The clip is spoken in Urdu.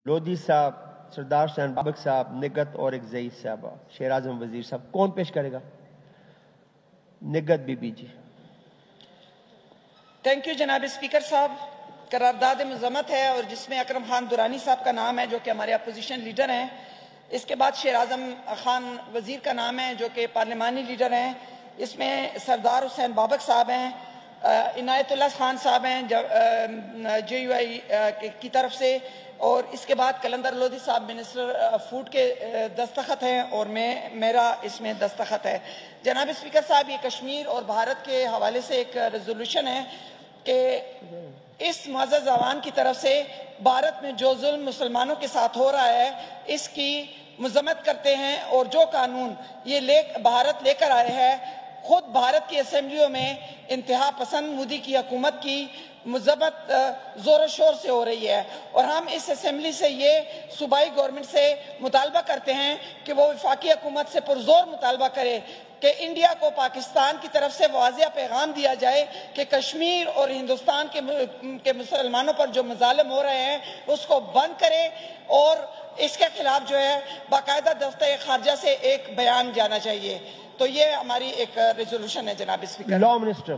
لودھی صاحب، سردار حسین بابک صاحب، نگت اور ایک ضعیف صاحبہ، شیر اعظم وزیر صاحب. کون پیش کرے گا؟ نگت بی بی جی. تھینک یو جناب اسپیکر صاحب. قرارداد مذمت ہے اور جس میں اکرم خان درانی صاحب کا نام ہے جو کہ ہمارے اپوزیشن لیڈر ہیں. اس کے بعد شیر اعظم خان وزیر کا نام ہے جو کہ پارلیمانی لیڈر ہیں. اس میں سردار حسین بابک صاحب ہیں، عنایت اللہ خان صاحب ہیں جے یو آئی کی طرف سے، اور اس کے بعد قلندر لودھی صاحب منسٹر فوڈ کے دستخط ہیں اور میرا اس میں دستخط ہے. جناب اسپیکر صاحب، یہ کشمیر اور بھارت کے حوالے سے ایک ریزولوشن ہے کہ اس معزز عوام کی طرف سے بھارت میں جو ظلم مسلمانوں کے ساتھ ہو رہا ہے اس کی مذمت کرتے ہیں، اور جو قانون یہ بھارت لے کر آئے ہیں، خود بھارت کی اسمبلیوں میں انتہا پسند مودی کی حکومت کی مذمت زور و شور سے ہو رہی ہے. اور ہم اس اسمبلی سے یہ صوبائی گورنمنٹ سے مطالبہ کرتے ہیں کہ وہ وفاقی حکومت سے پرزور مطالبہ کرے کہ انڈیا کو پاکستان کی طرف سے واضح پیغام دیا جائے کہ کشمیر اور ہندوستان کے مسلمانوں پر جو مظالم ہو رہے ہیں اس کو بند کرے، اور اس کے خلاف جو ہے باقاعدہ دفتر خارجہ سے ایک بیان جانا چاہیے. تو یہ ہماری ایک ریزولوشن ہے جناب اسپیکر. Law minister.